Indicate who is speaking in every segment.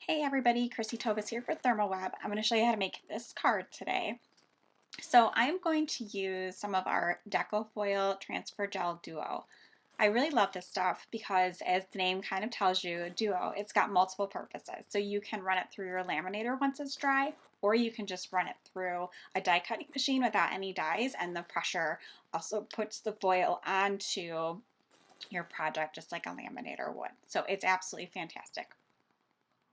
Speaker 1: Hey everybody, Chrissy Tobis here for ThermOWeb. I'm going to show you how to make this card today. So I'm going to use some of our Deco Foil Transfer Gel Duo. I really love this stuff because, as the name kind of tells you, Duo, it's got multiple purposes. So you can run it through your laminator once it's dry, or you can just run it through a die cutting machine without any dies, and the pressure also puts the foil onto your project just like a laminator would. So it's absolutely fantastic.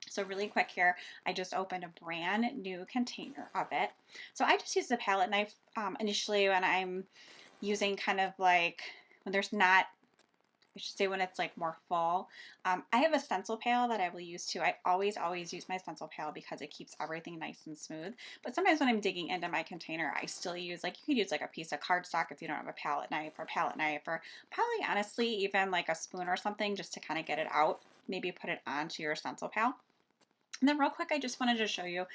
Speaker 1: So really quick here, I just opened a brand new container of it. So I just use the palette knife initially when I'm using kind of like, when there's not, I should say when it's like more full. I have a stencil pail that I will use too. I always use my stencil pail because it keeps everything nice and smooth. But sometimes when I'm digging into my container, I still use, like, you could use like a piece of cardstock if you don't have a palette knife, or probably honestly even like a spoon or something just to kind of get it out. Maybe put it onto your stencil pail. And then real quick, I just wanted to show you,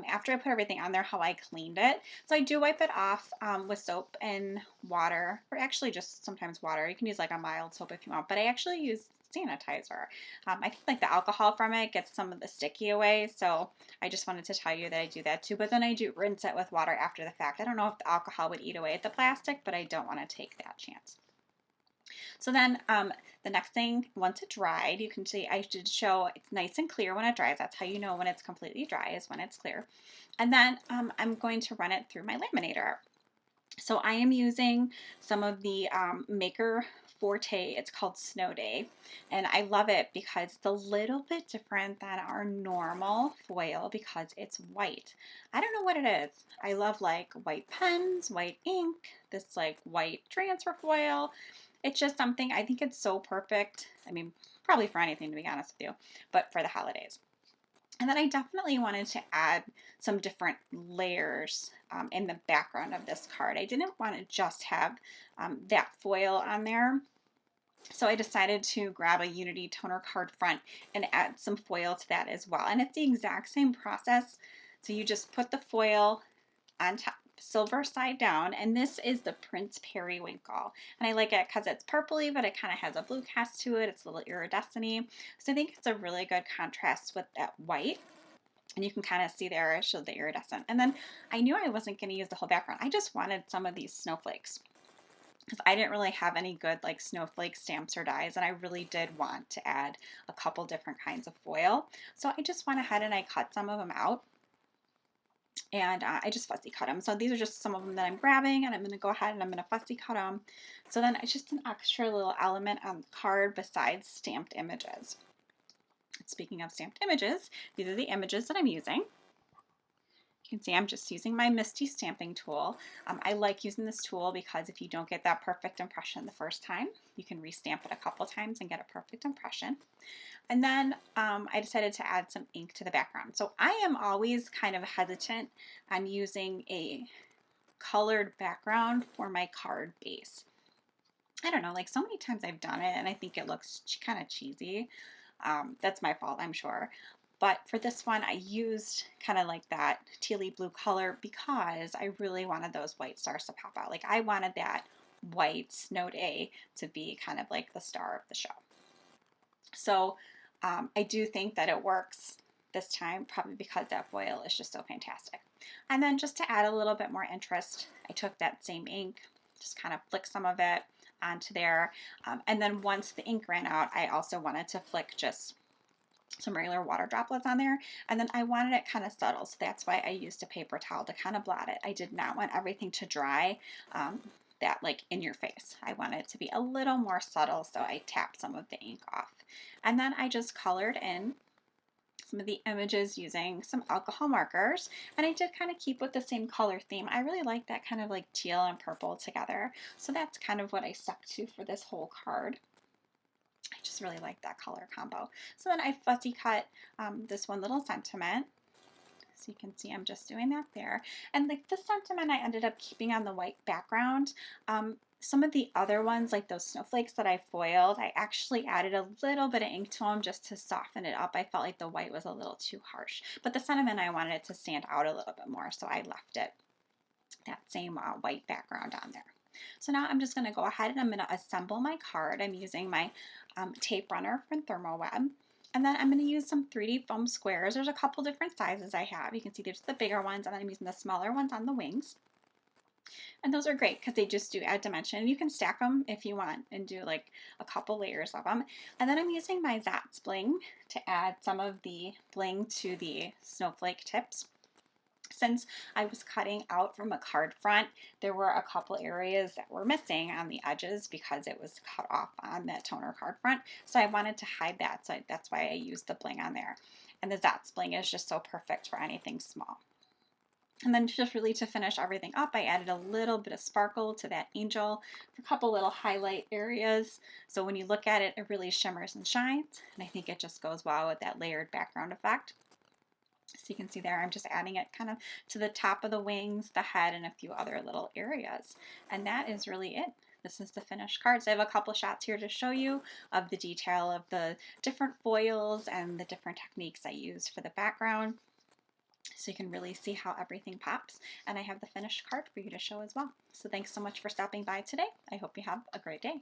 Speaker 1: after I put everything on there, how I cleaned it. So I do wipe it off with soap and water, or actually just sometimes water. You can use like a mild soap if you want, but I actually use sanitizer. I think like the alcohol from it gets some of the sticky away, so I just wanted to tell you that I do that too. But then I do rinse it with water after the fact. I don't know if the alcohol would eat away at the plastic, but I don't want to take that chance. So then the next thing, once it dried, you can see I did show it's nice and clear when it dries. That's how you know when it's completely dry, is when it's clear. And then I'm going to run it through my laminator. So I am using some of the Maker Forte. It's called Snow Day, and I love it because it's a little bit different than our normal foil because it's white. I don't know what it is. I love like white pens, white ink, this like white transfer foil. It's just something, I think it's so perfect. I mean, probably for anything, to be honest with you, but for the holidays. And then I definitely wanted to add some different layers in the background of this card. I didn't want to just have that foil on there. So I decided to grab a Unity toner card front and add some foil to that as well. And it's the exact same process. So you just put the foil on top, silver side down, and this is the Prince Periwinkle, and I like it because it's purpley, but it kind of has a blue cast to it. It's a little iridescent, so I think it's a really good contrast with that white. And you can kind of see there, I showed the iridescent. And then I knew I wasn't going to use the whole background. I just wanted some of these snowflakes because I didn't really have any good like snowflake stamps or dies, and I really did want to add a couple different kinds of foil. So I just went ahead and I cut some of them out, and I just fussy cut them. So these are just some of them that I'm grabbing, and I'm going to go ahead and I'm going to fussy cut them. So then it's just an extra little element on the card besides stamped images. Speaking of stamped images, these are the images that I'm using. You can see I'm just using my Misty stamping tool. I like using this tool because if you don't get that perfect impression the first time, you can restamp it a couple times and get a perfect impression. And then I decided to add some ink to the background. So I am always kind of hesitant on using a colored background for my card base. I don't know, like so many times I've done it and I think it looks kind of cheesy. That's my fault, I'm sure. But for this one, I used kind of like that tealy blue color because I really wanted those white stars to pop out. Like I wanted that white Snow Day to be kind of like the star of the show. So I do think that it works this time, probably because that foil is just so fantastic. And then just to add a little bit more interest, I took that same ink, just kind of flicked some of it onto there. And then once the ink ran out, I also wanted to flick just some regular water droplets on there, and then I wanted it kind of subtle, so that's why I used a paper towel to kind of blot it. I did not want everything to dry that like in your face. I wanted it to be a little more subtle, so I tapped some of the ink off, and then I just colored in some of the images using some alcohol markers, and I did kind of keep with the same color theme. I really like that kind of like teal and purple together, so that's kind of what I stuck to for this whole card. I just really like that color combo. So then I fussy cut this one little sentiment. So you can see I'm just doing that there. And like the sentiment I ended up keeping on the white background. Some of the other ones, like those snowflakes that I foiled, I actually added a little bit of ink to them just to soften it up. I felt like the white was a little too harsh. But the sentiment, I wanted it to stand out a little bit more, so I left it that same white background on there. So now I'm just going to go ahead and I'm going to assemble my card. I'm using my tape runner from ThermOWeb. And then I'm going to use some 3D foam squares. There's a couple different sizes I have. You can see there's the bigger ones, and then I'm using the smaller ones on the wings. And those are great because they just do add dimension. You can stack them if you want and do like a couple layers of them. And then I'm using my Zots Bling to add some of the bling to the snowflake tips. Since I was cutting out from a card front, there were a couple areas that were missing on the edges because it was cut off on that toner card front. So I wanted to hide that, so that's why I used the bling on there. And the Zots Bling is just so perfect for anything small. And then just really to finish everything up, I added a little bit of sparkle to that angel, a couple little highlight areas. So when you look at it, it really shimmers and shines. And I think it just goes well with that layered background effect. So you can see there, I'm just adding it kind of to the top of the wings, the head, and a few other little areas. And that is really it. This is the finished card. So I have a couple shots here to show you of the detail of the different foils and the different techniques I use for the background. So you can really see how everything pops. And I have the finished card for you to show as well. So thanks so much for stopping by today. I hope you have a great day.